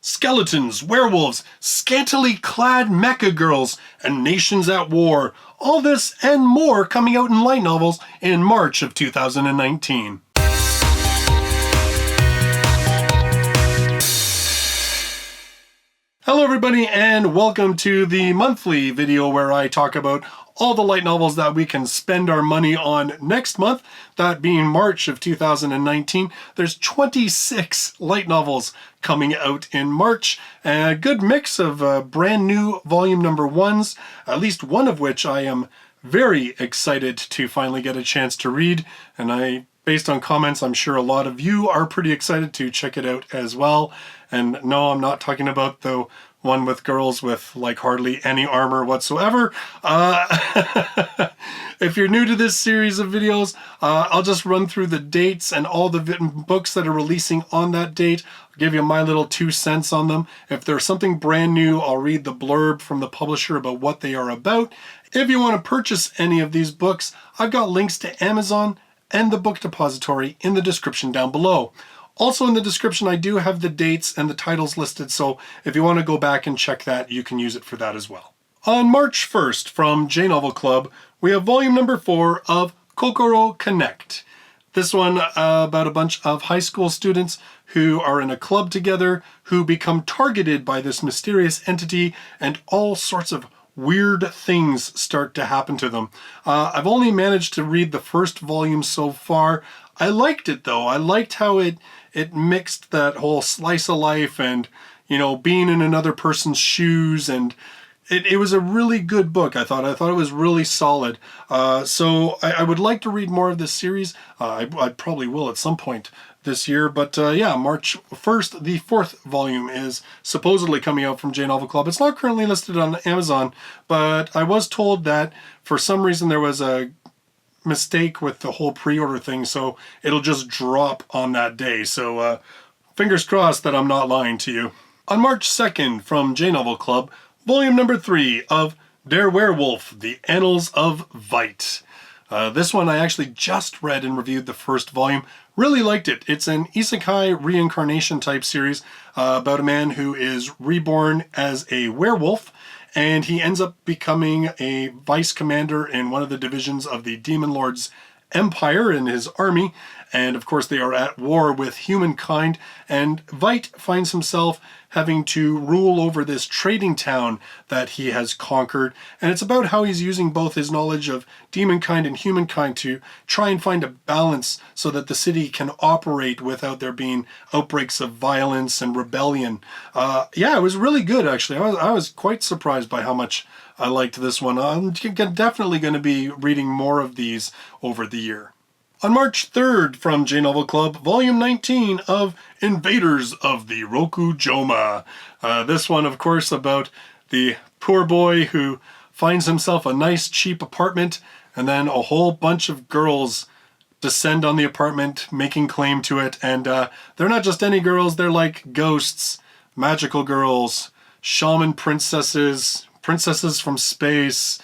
Skeletons, werewolves, scantily clad mecha girls, and nations at war. All this and more coming out in light novels in March of 2019. Hello everybody and welcome to the monthly video where I talk about all the light novels that we can spend our money on next month, that being March of 2019. There's 26 light novels coming out in March, a good mix of brand new volume number ones, at least one of which I am very excited to finally get a chance to read, and based on comments, I'm sure a lot of you are pretty excited to check it out as well. And no, I'm not talking about the one with girls with like hardly any armor whatsoever. If you're new to this series of videos, I'll just run through the dates and all the books that are releasing on that date. I'll give you my little 2 cents on them. If there's something brand new, I'll read the blurb from the publisher about what they are about. If you want to purchase any of these books, I've got links to Amazon and the book depository in the description down below. Also in the description, I do have the dates and the titles listed, so if you want to go back and check that, you can use it for that as well. On March 1st from J Novel Club, we have volume number 4 of Kokoro Connect. This one about a bunch of high school students who are in a club together, who become targeted by this mysterious entity, and all sorts of weird things start to happen to them. I've only managed to read the first volume so far. I liked it though. I liked how it mixed that whole slice of life and, you know, being in another person's shoes, and it was a really good book. I thought it was really solid. So I would like to read more of this series. I probably will at some point this year, but yeah, March 1st, the 4th volume is supposedly coming out from J Novel Club. It's not currently listed on Amazon, but I was told that for some reason there was a mistake with the whole pre-order thing, so it'll just drop on that day. So fingers crossed that I'm not lying to you. On March 2nd from J Novel Club, volume number 3 of Der Werewolf, the Annals of Veight. This one I actually just read and reviewed the first volume. Really liked it. It's an isekai reincarnation type series about a man who is reborn as a werewolf, and he ends up becoming a vice commander in one of the divisions of the Demon Lord's empire in his army. And of course they are at war with humankind, and Veight finds himself having to rule over this trading town that he has conquered. And it's about how he's using both his knowledge of demonkind and humankind to try and find a balance so that the city can operate without there being outbreaks of violence and rebellion. Yeah, it was really good actually. I was quite surprised by how much I liked this one. I'm definitely going to be reading more of these over the year. On March 3rd from J Novel Club, volume 19 of Invaders of the Rokujouma. This one, of course, about the poor boy who finds himself a nice cheap apartment, and then a whole bunch of girls descend on the apartment making claim to it, and they're not just any girls, they're like ghosts, magical girls, shaman princesses, princesses from space.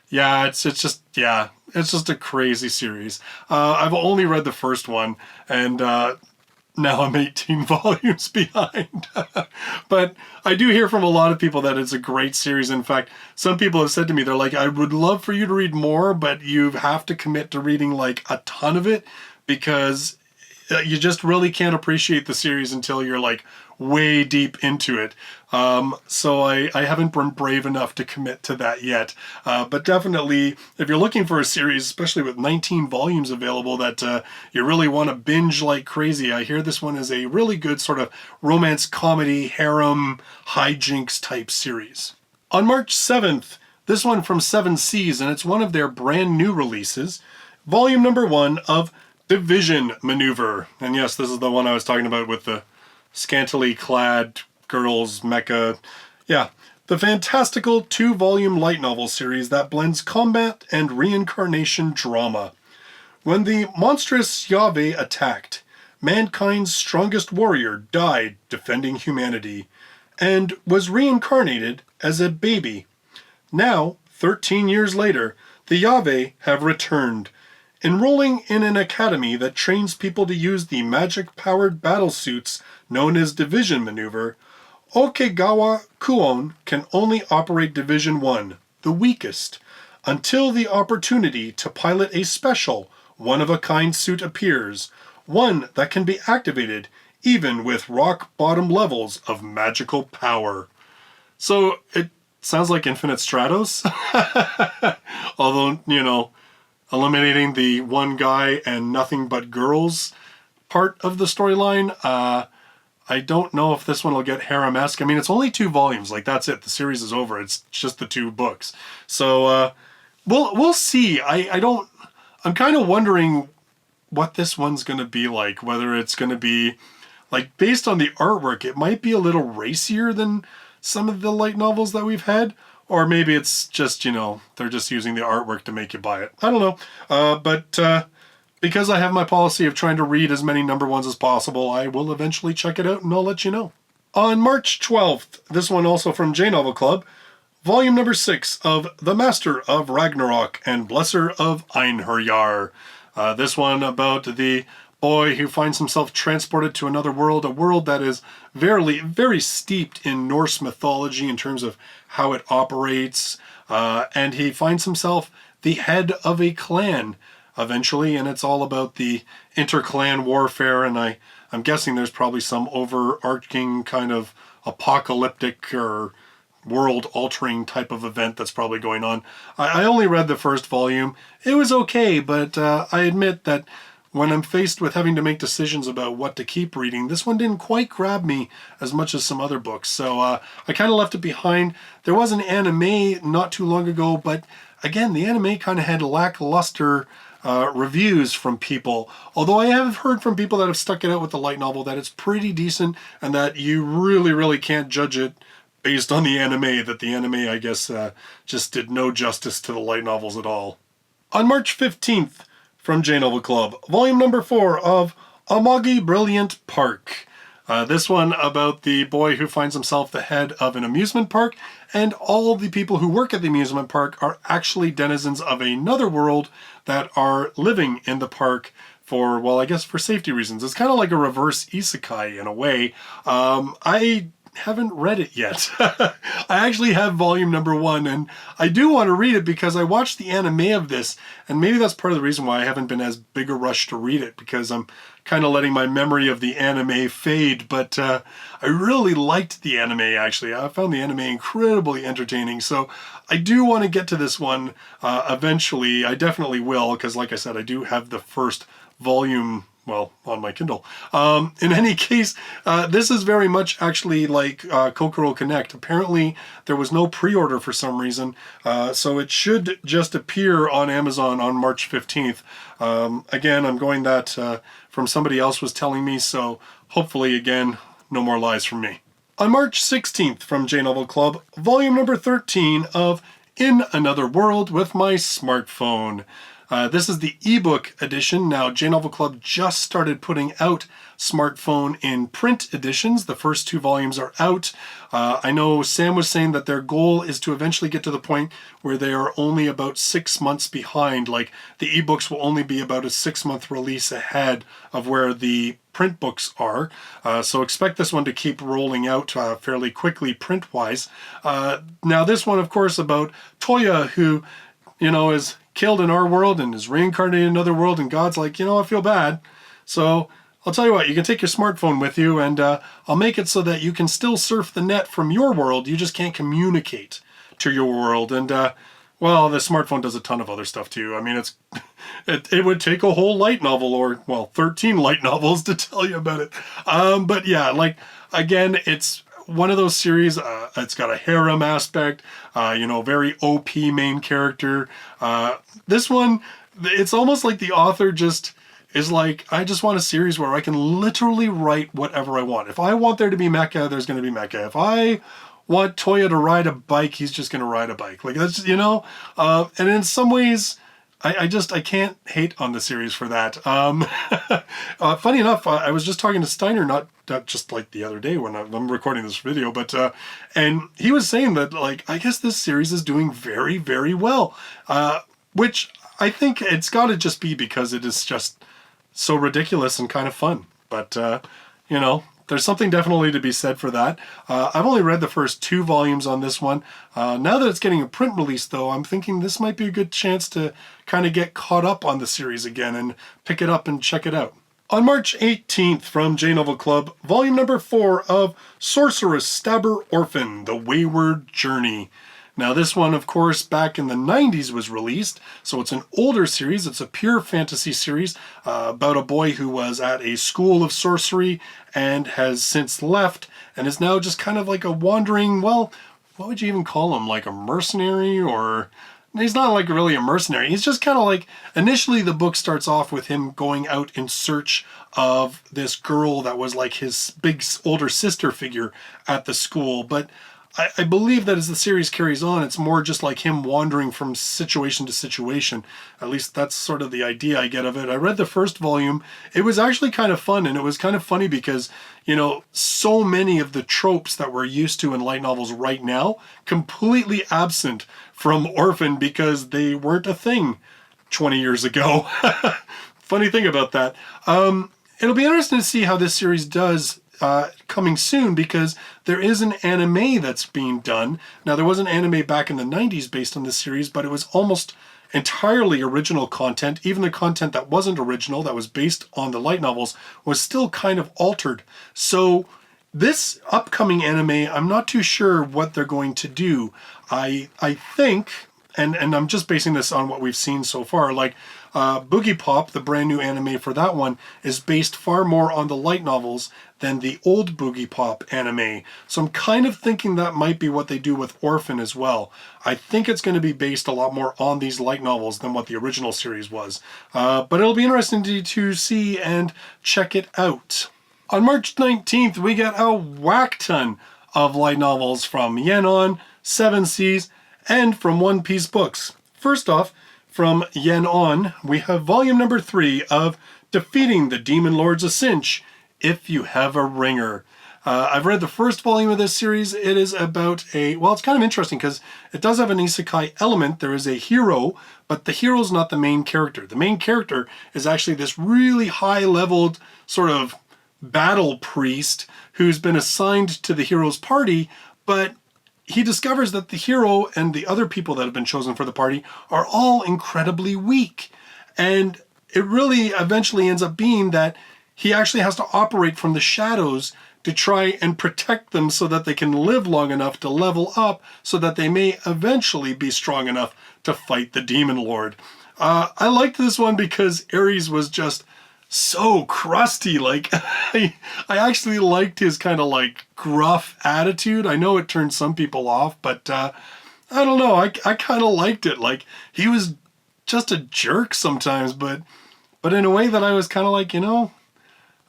Yeah, it's just a crazy series. I've only read the first one, and now I'm 18 volumes behind. But I do hear from a lot of people that it's a great series. In fact, some people have said to me, they're like, I would love for you to read more, but you have to commit to reading like a ton of it, because you just really can't appreciate the series until you're like way deep into it. So I haven't been brave enough to commit to that yet. But definitely, if you're looking for a series, especially with 19 volumes available, that you really want to binge like crazy, I hear this one is a really good sort of romance comedy, harem, hijinks type series. On March 7th, this one from 7 Seas, and it's one of their brand new releases, volume number 1 of Division Maneuver. And yes, this is the one I was talking about with the scantily clad girls, mecha. Yeah, the fantastical 2-volume light novel series that blends combat and reincarnation drama. When the monstrous Yahweh attacked, mankind's strongest warrior died defending humanity, and was reincarnated as a baby. Now, 13 years later, the Yahweh have returned, enrolling in an academy that trains people to use the magic-powered battlesuits known as Division Maneuver, Okegawa Kuon can only operate Division 1, the weakest, until the opportunity to pilot a special, one-of-a-kind suit appears, one that can be activated even with rock-bottom levels of magical power. So it sounds like Infinite Stratos. Although, eliminating the one guy and nothing but girls part of the storyline. I don't know if this one will get harem-esque. I mean, it's only 2 volumes. Like, that's it. The series is over. It's just the 2 books. So, we'll see. I'm kind of wondering what this one's going to be like. Whether it's going to be, like, based on the artwork, it might be a little racier than some of the light novels that we've had. Or maybe it's just, they're just using the artwork to make you buy it. I don't know. But because I have my policy of trying to read as many number 1s as possible, I will eventually check it out and I'll let you know. On March 12th, this one also from J Novel Club, volume number 6 of The Master of Ragnarok and Blesser of Einherjar. This one about the boy who finds himself transported to another world, a world that is very steeped in Norse mythology in terms of how it operates, and he finds himself the head of a clan eventually, and it's all about the inter-clan warfare, and I'm guessing there's probably some overarching kind of apocalyptic or world-altering type of event that's probably going on. I only read the first volume. It was okay, but I admit that when I'm faced with having to make decisions about what to keep reading, this one didn't quite grab me as much as some other books, so I kind of left it behind. There was an anime not too long ago, but again, the anime kind of had lackluster reviews from people, although I have heard from people that have stuck it out with the light novel that it's pretty decent and that you really can't judge it based on the anime, that the anime, I guess, just did no justice to the light novels at all. On March 15th, from J Novel Club, volume number 4 of Amagi Brilliant Park. This one about the boy who finds himself the head of an amusement park, and all the people who work at the amusement park are actually denizens of another world that are living in the park for, well, I guess for safety reasons. It's kind of like a reverse isekai in a way. I haven't read it yet. I actually have volume number 1, and I do want to read it because I watched the anime of this, and maybe that's part of the reason why I haven't been as big a rush to read it, because I'm kind of letting my memory of the anime fade. But I really liked the anime, actually. I found the anime incredibly entertaining, so I do want to get to this one eventually. I definitely will, because like I said, I do have the first volume, well, on my Kindle. In any case, this is very much actually like Kokoro Connect. Apparently, there was no pre-order for some reason, so it should just appear on Amazon on March 15th. Again, I'm going that from somebody else was telling me, so hopefully, again, no more lies from me. On March 16th, from J Novel Club, volume number 13 of In Another World with My Smartphone. This is the ebook edition. Now, J Novel Club just started putting out smartphone in print editions. The first 2 volumes are out. I know Sam was saying that their goal is to eventually get to the point where they are only about 6 months behind. Like, the ebooks will only be about a 6-month release ahead of where the print books are. So expect this one to keep rolling out fairly quickly print-wise. Now, this one, of course, about Toya, who, is killed in our world and is reincarnated in another world, and God's like, I feel bad. So I'll tell you what, you can take your smartphone with you, and I'll make it so that you can still surf the net from your world. You just can't communicate to your world. And well, the smartphone does a ton of other stuff too. I mean, it would take a whole light novel, or, well, 13 light novels to tell you about it. But yeah, like, again, it's one of those series. It's got a harem aspect, very OP main character. This one, it's almost like the author just is like, I just want a series where I can literally write whatever I want. If I want there to be mecha, there's going to be mecha. If I want Toya to ride a bike, he's just going to ride a bike. Like, that's, and in some ways, I can't hate on the series for that. Funny enough, I was just talking to Steiner, not just like the other day when I'm recording this video, but and he was saying that, like, I guess this series is doing very well, which I think it's got to just be because it is just so ridiculous and kind of fun. But there's something definitely to be said for that. I've only read the first 2 volumes on this one. Now that it's getting a print release, though, I'm thinking this might be a good chance to kind of get caught up on the series again and pick it up and check it out. On March 18th from J Novel Club, volume number 4 of Sorcerous, Stabber, Orphen, The Wayward Journey. Now this one, of course, back in the 90s was released, so it's an older series. It's a pure fantasy series about a boy who was at a school of sorcery and has since left and is now just kind of like a wandering, well, what would you even call him? Like a mercenary? Or he's not like really a mercenary. He's just kind of like, initially the book starts off with him going out in search of this girl that was like his big older sister figure at the school, but I believe that as the series carries on, it's more just like him wandering from situation to situation. At least that's sort of the idea I get of it. I read the first volume. It was actually kind of fun, and it was kind of funny because, you know, so many of the tropes that we're used to in light novels right now, completely absent from Orphen because they weren't a thing 20 years ago. Funny thing about that. It'll be interesting to see how this series does coming soon, because there is an anime that's being done. Now, there was an anime back in the 90s based on this series, but it was almost entirely original content. Even the content that wasn't original, that was based on the light novels, was still kind of altered. So this upcoming anime, I'm not too sure what they're going to do. I think, and I'm just basing this on what we've seen so far, like Boogie Pop, the brand new anime for that one, is based far more on the light novels than the old Boogie Pop anime. So I'm kind of thinking that might be what they do with Orphen as well. I think it's going to be based a lot more on these light novels than what the original series was. But it'll be interesting to see and check it out. On March 19th, we get a whack ton of light novels from Yen On, Seven Seas, and from One Piece Books. First off, from Yen On, we have volume number 3 of Defeating the Demon Lords of Cinch, If You Have a Ringer. I've read the first volume of this series. It is about well, it's kind of interesting because it does have an isekai element. There is a hero, but the hero's not the main character. The main character is actually this really high-leveled sort of battle priest who's been assigned to the hero's party, but he discovers that the hero and the other people that have been chosen for the party are all incredibly weak. And it really eventually ends up being that he actually has to operate from the shadows to try and protect them so that they can live long enough to level up so that they may eventually be strong enough to fight the Demon Lord. I liked this one because Ares was just so crusty. Like, I actually liked his kind of like gruff attitude. I know it turned some people off, but I don't know. I kind of liked it. Like, he was just a jerk sometimes, but in a way that I was kind of like, you know,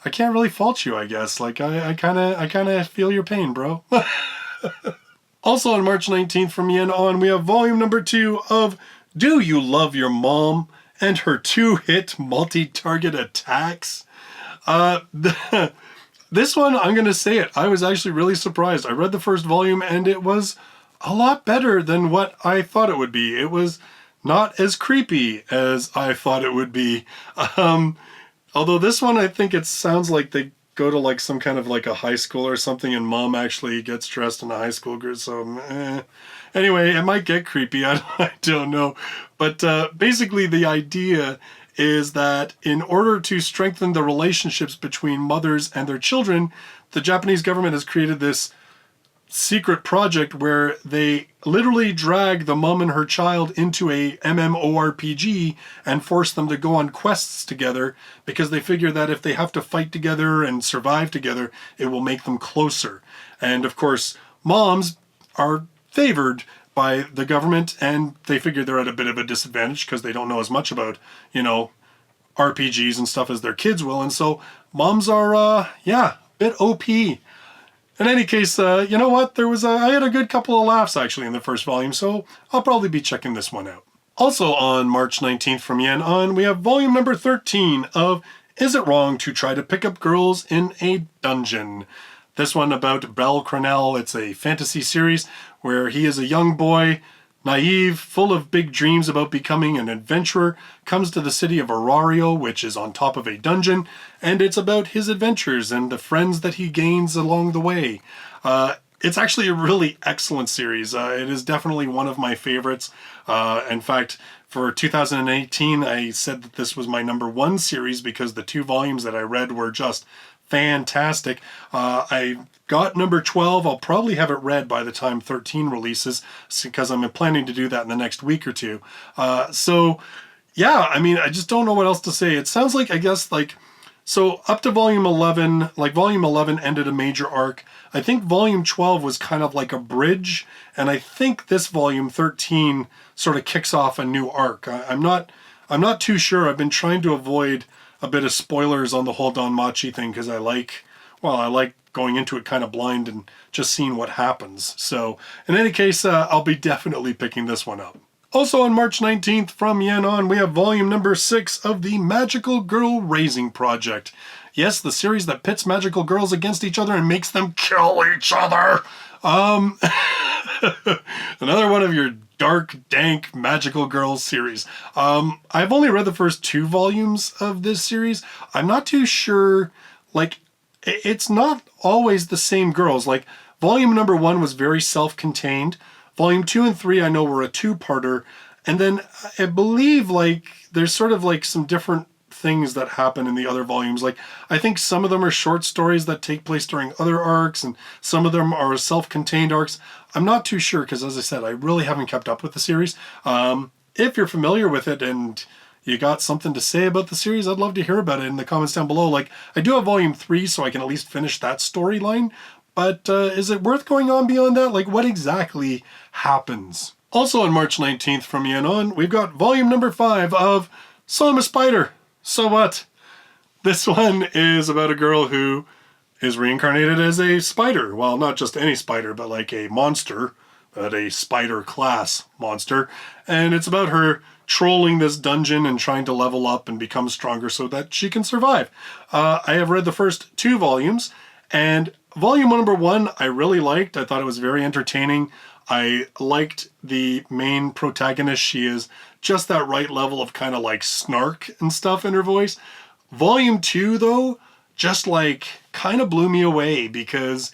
I can't really fault you, I guess. Like, I kind of feel your pain, bro. Also on March 19th from Yen On, we have volume number 2 of Do You Love Your Mom and Her 2-Hit Multi-Target Attacks. This one, I'm going to say it, I was actually really surprised. I read the first volume and it was a lot better than what I thought it would be. It was not as creepy as I thought it would be. Although this one, I think it sounds like they go to like some kind of like a high school or something, and mom actually gets dressed in a high school girl. So anyway, it might get creepy. I don't know. But basically the idea is that in order to strengthen the relationships between mothers and their children, the Japanese government has created this secret project where they literally drag the mom and her child into a MMORPG and force them to go on quests together, because they figure that if they have to fight together and survive together, it will make them closer. And of course, moms are favored by the government, and they figure they're at a bit of a disadvantage because they don't know as much about, you know, RPGs and stuff as their kids will. And so moms are, a bit OP. In any case, you know what? I had a good couple of laughs actually in the first volume, so I'll probably be checking this one out. Also on March 19th from Yen On, we have volume number 13 of Is It Wrong to Try to Pick Up Girls in a Dungeon? This one about Bel Cronell. It's a fantasy series where he is a young boy, Naive, full of big dreams about becoming an adventurer, comes to the city of Arario, which is on top of a dungeon, and it's about his adventures and the friends that he gains along the way. It's actually a really excellent series. It is definitely one of my favorites. In fact, for 2018, I said that this was my #1 series because the 2 volumes that I read were just fantastic. I got number 12. I'll probably have it read by the time 13 releases because I'm planning to do that in the next week or two. So yeah, I mean, I just don't know what else to say. It sounds like, I guess, like, so up to volume 11, like volume 11 ended a major arc. I think volume 12 was kind of like a bridge. And I think this volume 13 sort of kicks off a new arc. I'm not too sure. I've been trying to avoid a bit of spoilers on the whole Danmachi thing because I like going into it kind of blind and just seeing what happens. So in any case, I'll be definitely picking this one up. Also on March 19th from Yen On, we have volume number 6 of the Magical Girl Raising Project. Yes, the series that pits magical girls against each other and makes them kill each other. Another one of your dark, dank, magical girls series. I've only read the first 2 volumes of this series. I'm not too sure, like, it's not always the same girls. Like, volume number 1 was very self-contained. Volume 2 and 3 I know were a 2-parter. And then I believe, like, there's sort of like some different things that happen in the other volumes. Like, I think some of them are short stories that take place during other arcs, and some of them are self-contained arcs. I'm not too sure because, as I said, I really haven't kept up with the series. If you're familiar with it and you got something to say about the series, I'd love to hear about it in the comments down below. Like, I do have volume 3, so I can at least finish that storyline. But is it worth going on beyond that? Like, what exactly happens? Also on March 19th from Yen On, we've got volume number 5 of So I'm a Spider. So what? This one is about a girl who is reincarnated as a spider. Well, not just any spider, but like a monster, but a spider class monster. And it's about her trolling this dungeon and trying to level up and become stronger so that she can survive. I have read the first 2 volumes, and volume number 1 I really liked. I thought it was very entertaining. I liked the main protagonist. She is just that right level of kind of like snark and stuff in her voice. Volume 2, though, just like kind of blew me away because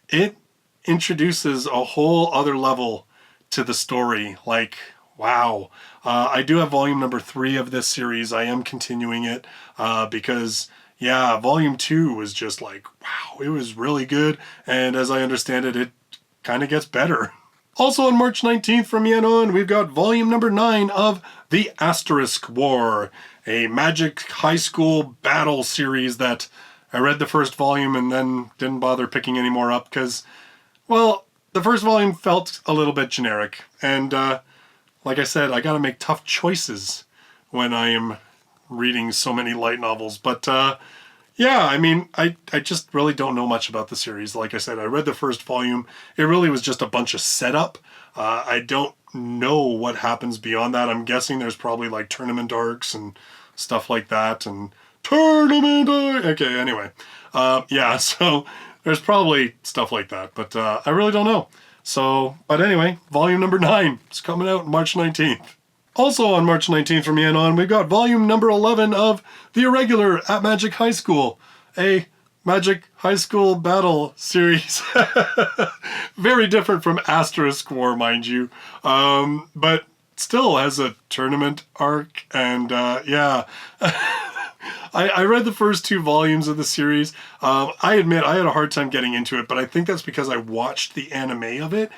it introduces a whole other level to the story. Like, wow. I do have volume number 3 of this series. I am continuing it because, yeah, volume 2 was just like, wow, it was really good. And as I understand it, it kind of gets better. Also on March 19th from Yen On, we've got volume number 9 of The Asterisk War, a magic high school battle series that I read the first volume and then didn't bother picking any more up because, well, the first volume felt a little bit generic. And like I said, I gotta make tough choices when I am reading so many light novels. But yeah, I mean, I just really don't know much about the series. Like I said, I read the first volume. It really was just a bunch of setup. I don't know what happens beyond that. I'm guessing there's probably like tournament arcs and stuff like that. And tournament arc. Okay, anyway. Yeah, so there's probably stuff like that. But I really don't know. So, but anyway, volume number 9 is coming out March 19th. Also on March 19th from Yen On, we've got volume number 11 of The Irregular at Magic High School, a Magic High School battle series. Very different from Asterisk War, mind you, but still has a tournament arc, and yeah. I read the first 2 volumes of the series. I admit I had a hard time getting into it, but I think that's because I watched the anime of it.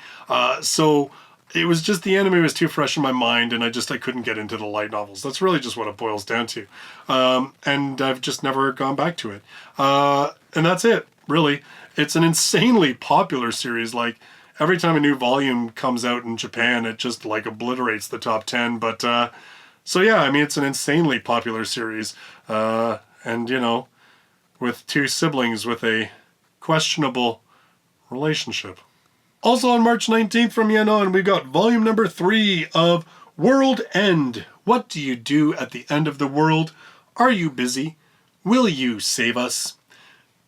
So it was just the anime was too fresh in my mind, and I couldn't get into the light novels. That's really just what it boils down to. And I've just never gone back to it. And that's it, really. It's an insanely popular series. Like, every time a new volume comes out in Japan, it just like obliterates the top 10. But so yeah, I mean, it's an insanely popular series. And, you know, with 2 siblings with a questionable relationship. Also on March 19th from Yen On, we've got volume number 3 of World End. What do you do at the end of the world? Are you busy? Will you save us?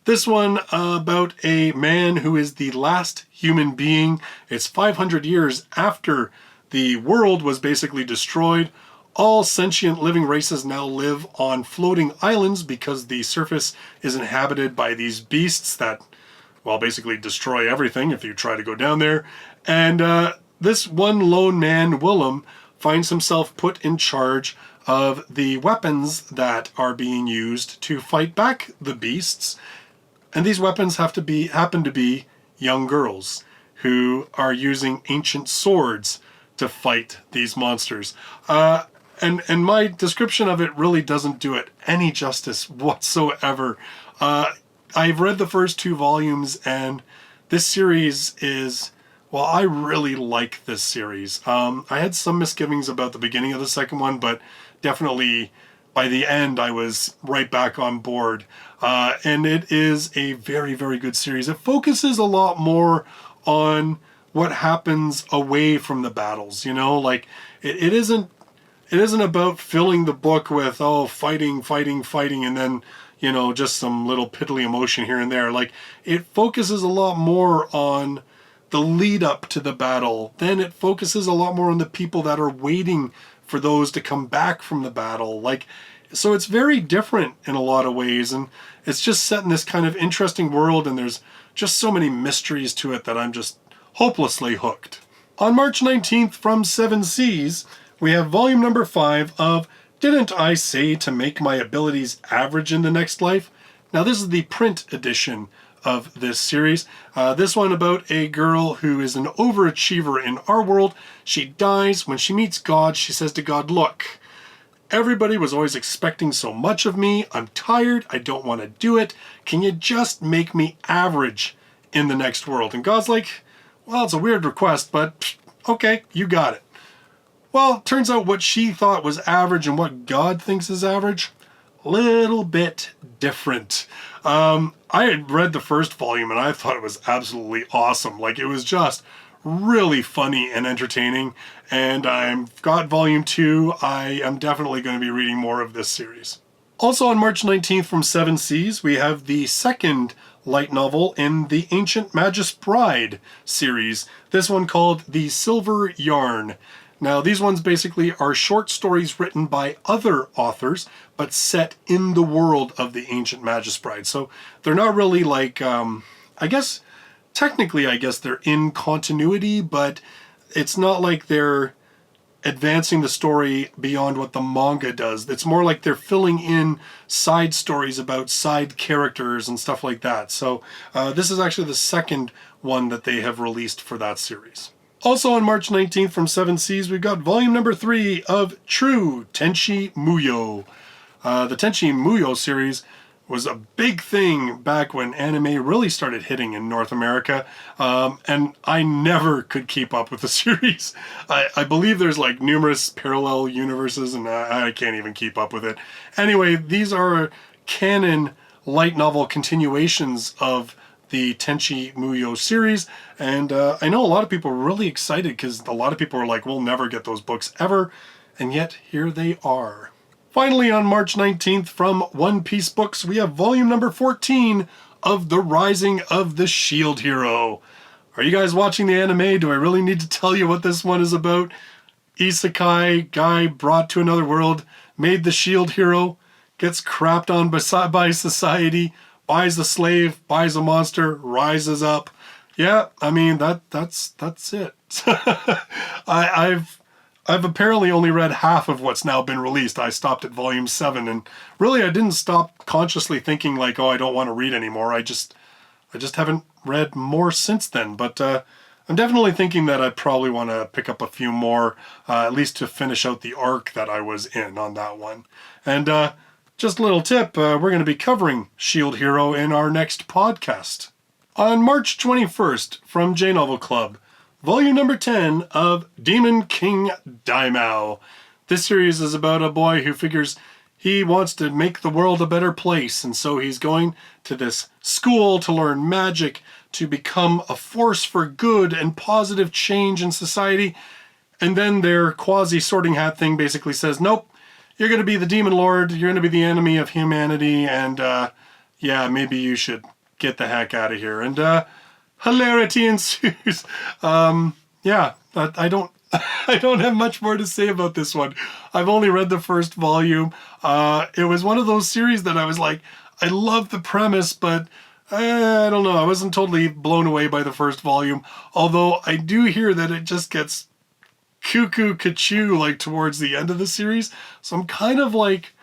This one about a man who is the last human being. It's 500 years after the world was basically destroyed. All sentient living races now live on floating islands because the surface is inhabited by these beasts that, well, basically destroy everything if you try to go down there. And this one lone man, Willem, finds himself put in charge of the weapons that are being used to fight back the beasts. And these weapons happen to be young girls who are using ancient swords to fight these monsters. And my description of it really doesn't do it any justice whatsoever. I've read the first 2 volumes, and this series is, well, I really like this series. I had some misgivings about the beginning of the second one, but definitely by the end I was right back on board. And it is a very, very good series. It focuses a lot more on what happens away from the battles, like it isn't about filling the book with, fighting, and then, just some little piddly emotion here and there. Like, it focuses a lot more on the lead up to the battle. Then it focuses a lot more on the people that are waiting for those to come back from the battle. Like, so it's very different in a lot of ways, and it's just set in this kind of interesting world, and there's just so many mysteries to it that I'm just hopelessly hooked. On March 19th from 7 Seas, we have volume number 5 of Didn't I Say to Make My Abilities Average in the Next Life? Now this is the print edition of this series. This one about a girl who is an overachiever in our world. She dies. When she meets God, she says to God, "Look, everybody was always expecting so much of me. I'm tired. I don't want to do it. Can you just make me average in the next world?" And God's like, "Well, it's a weird request, but okay, you got it." Well, it turns out what she thought was average and what God thinks is average, a little bit different. I had read the first volume and I thought it was absolutely awesome. Like, it was just really funny and entertaining. And I've got volume 2. I am definitely going to be reading more of this series. Also on March 19th from 7 Seas, we have the second light novel in the Ancient Magus Bride series. This one called The Silver Yarn. Now, these ones basically are short stories written by other authors, but set in the world of the Ancient Magus Bride. So they're not really like, technically they're in continuity, but it's not like they're advancing the story beyond what the manga does. It's more like they're filling in side stories about side characters and stuff like that. So this is actually the second one that they have released for that series. Also on March 19th from 7 Seas, we've got volume number 3 of True Tenchi Muyo. The Tenchi Muyo series was a big thing back when anime really started hitting in North America, and I never could keep up with the series. I believe there's like numerous parallel universes, and I can't even keep up with it. Anyway, these are canon light novel continuations of the Tenchi Muyo series, and I know a lot of people are really excited because a lot of people are like, we'll never get those books ever, and yet here they are. Finally, on March 19th from One Piece Books, we have volume number 14 of The Rising of the Shield Hero. Are you guys watching the anime? Do I really need to tell you what this one is about? Isekai guy brought to another world, made the shield hero, gets crapped on by society, buys a slave, buys a monster, rises up. Yeah, I mean, that's it. I've apparently only read half of what's now been released. I stopped at volume 7, and really I didn't stop consciously thinking like, oh, I don't want to read anymore. I just haven't read more since then. But I'm definitely thinking that I probably want to pick up a few more, at least to finish out the arc that I was in on that one. And just a little tip, we're going to be covering Shield Hero in our next podcast. On March 21st, from J-Novel Club, volume number 10 of Demon King Daimao. This series is about a boy who figures he wants to make the world a better place, and so he's going to this school to learn magic, to become a force for good and positive change in society. And then their quasi-sorting hat thing basically says, nope, you're going to be the demon lord, you're going to be the enemy of humanity, and yeah, maybe you should get the heck out of here. And hilarity ensues. Yeah, I don't I don't have much more to say about this one. I've only read the first volume. It was one of those series that I was like, I love the premise, but I don't know. I wasn't totally blown away by the first volume. Although I do hear that it just gets cuckoo kachoo like towards the end of the series. So I'm kind of like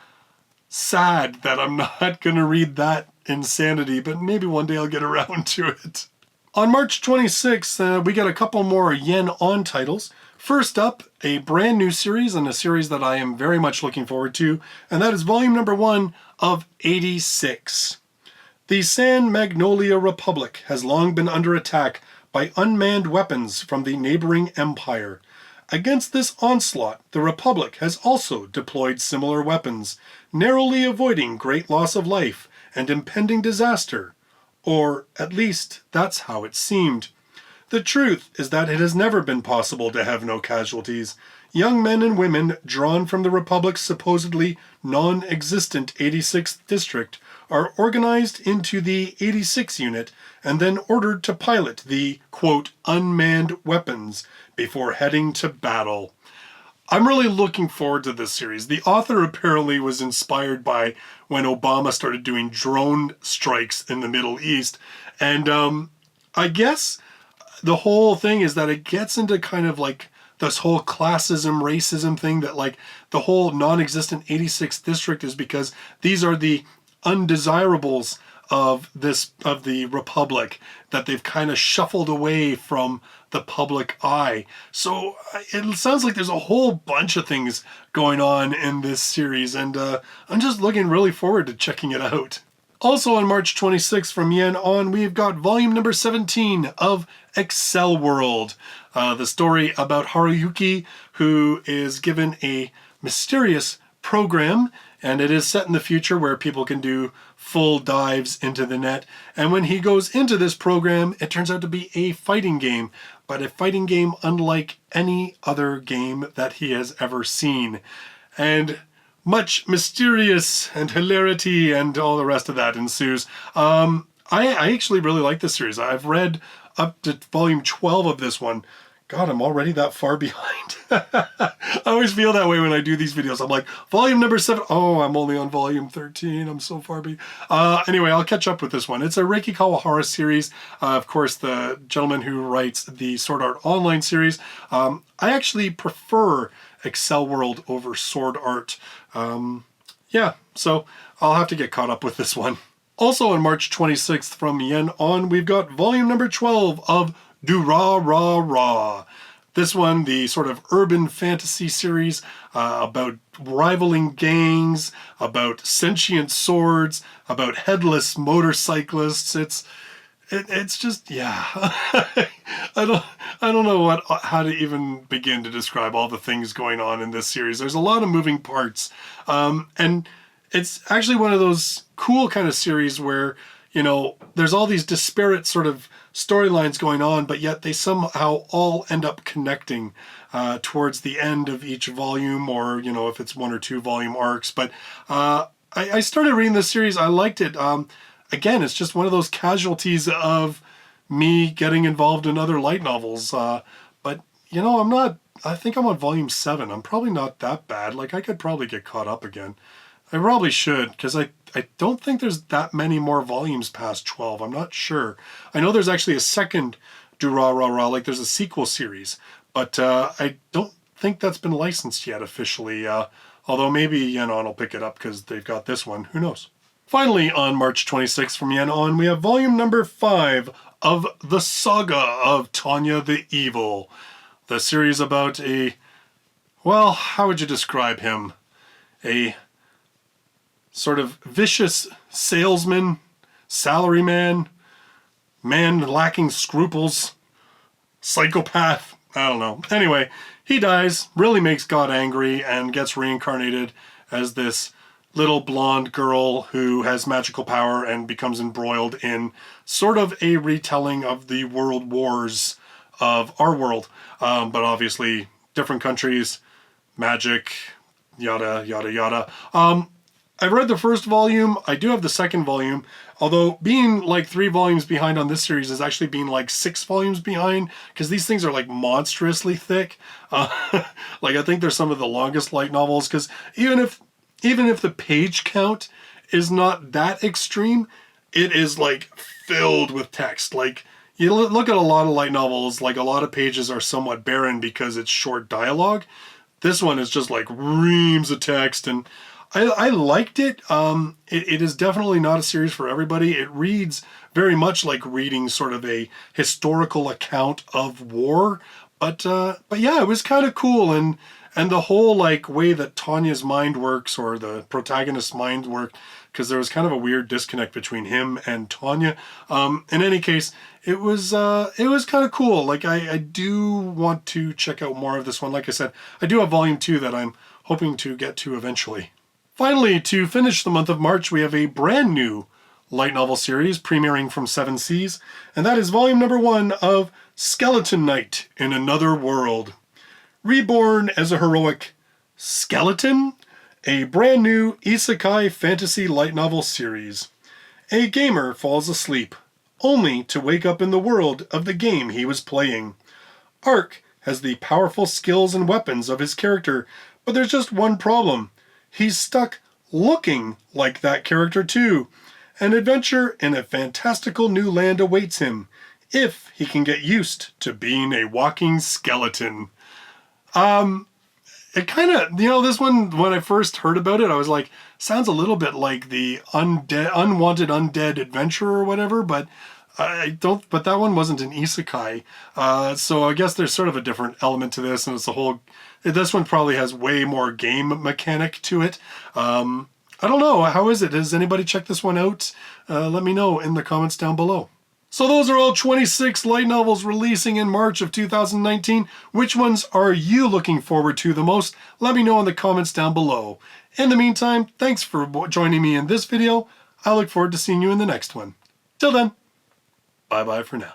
sad that I'm not going to read that insanity, but maybe one day I'll get around to it. On March 26th, we got a couple more Yen On titles. First up, a brand new series, and a series that I am very much looking forward to, and that is volume number 1 of 86. The San Magnolia Republic has long been under attack by unmanned weapons from the neighboring empire. Against this onslaught, the Republic has also deployed similar weapons, narrowly avoiding great loss of life and impending disaster. Or, at least, that's how it seemed. The truth is that it has never been possible to have no casualties. Young men and women drawn from the Republic's supposedly non-existent 86th District are organized into the 86 unit and then ordered to pilot the, quote, unmanned weapons before heading to battle. I'm really looking forward to this series. The author apparently was inspired by when Obama started doing drone strikes in the Middle East. And I guess the whole thing is that it gets into kind of like this whole classism, racism thing, that like the whole non-existent 86th district is because these are the undesirables of the Republic that they've kind of shuffled away from the public eye. So it sounds like there's a whole bunch of things going on in this series, and I'm just looking really forward to checking it out. Also on March 26th from Yen On, we've got volume number 17 of Excel World, the story about Haruyuki, who is given a mysterious program, and it is set in the future where people can do full dives into the net. And when he goes into this program, it turns out to be a fighting game, but a fighting game unlike any other game that he has ever seen. And much mysterious and hilarity and all the rest of that ensues. I actually really like this series. I've read up to volume 12 of this one. God, I'm already that far behind. I always feel that way when I do these videos. I'm like, volume number 7. Oh, I'm only on volume 13. I'm so far behind. Anyway, I'll catch up with this one. It's a Reiki Kawahara series. Of course, the gentleman who writes the Sword Art Online series. I actually prefer Excel World over Sword Art. Yeah, so I'll have to get caught up with this one. Also on March 26th from Yen On, we've got volume number 12 of Do-Ra-Ra-Ra. This one, the sort of urban fantasy series about rivaling gangs, about sentient swords, about headless motorcyclists. It's just, yeah. I don't know how to even begin to describe all the things going on in this series. There's a lot of moving parts, and it's actually one of those cool kind of series where, you know, there's all these disparate sort of storylines going on, but yet they somehow all end up connecting towards the end of each volume, or, you know, if it's 1 or 2 volume arcs. But I started reading this series. I liked it. Again, it's just one of those casualties of me getting involved in other light novels. But, you know, I think I'm on volume 7. I'm probably not that bad. Like, I could probably get caught up again. I probably should, because I don't think there's that many more volumes past 12. I'm not sure. I know there's actually a second Do-Ra-Ra-Ra, like there's a sequel series, but I don't think that's been licensed yet officially, although maybe Yen On will pick it up because they've got this one. Who knows? Finally, on March 26th from Yen On, we have volume number 5 of The Saga of Tanya the Evil. The series about well, how would you describe him? A sort of vicious salesman, salaryman, man lacking scruples, psychopath. I don't know. Anyway, he dies, really makes God angry, and gets reincarnated as this little blonde girl who has magical power and becomes embroiled in sort of a retelling of the world wars of our world. But obviously, different countries, magic, yada, yada, yada. I've read the first volume. I do have the second volume, although being like 3 volumes behind on this series is actually being like 6 volumes behind, because these things are like monstrously thick. Like I think they're some of the longest light novels, because even if the page count is not that extreme, it is like filled with text. Like you look at a lot of light novels, like a lot of pages are somewhat barren because it's short dialogue. This one is just like reams of text, and I liked it. It is definitely not a series for everybody. It reads very much like reading sort of a historical account of war, but yeah, it was kind of cool, and the whole like way that Tanya's mind works, or the protagonist's mind worked, because there was kind of a weird disconnect between him and Tanya. In any case, it was kind of cool. Like I do want to check out more of this one. Like I said, I do have volume 2 that I'm hoping to get to eventually. Finally, to finish the month of March, we have a brand new light novel series premiering from 7 Seas, and that is volume number 1 of Skeleton Knight in Another World. Reborn as a heroic skeleton, a brand new isekai fantasy light novel series. A gamer falls asleep, only to wake up in the world of the game he was playing. Ark has the powerful skills and weapons of his character, but there's just one problem. He's stuck looking like that character too. An adventure in a fantastical new land awaits him, if he can get used to being a walking skeleton. It kind of, this one, when I first heard about it, I was like, sounds a little bit like the Unwanted Undead Adventure or whatever, but but that one wasn't an isekai. So I guess there's sort of a different element to this, and this one probably has way more game mechanic to it. I don't know, how is it? Has anybody checked this one out? Let me know in the comments down below. So those are all 26 light novels releasing in March of 2019. Which ones are you looking forward to the most? Let me know in the comments down below. In the meantime, thanks for joining me in this video. I look forward to seeing you in the next one. Till then, bye-bye for now.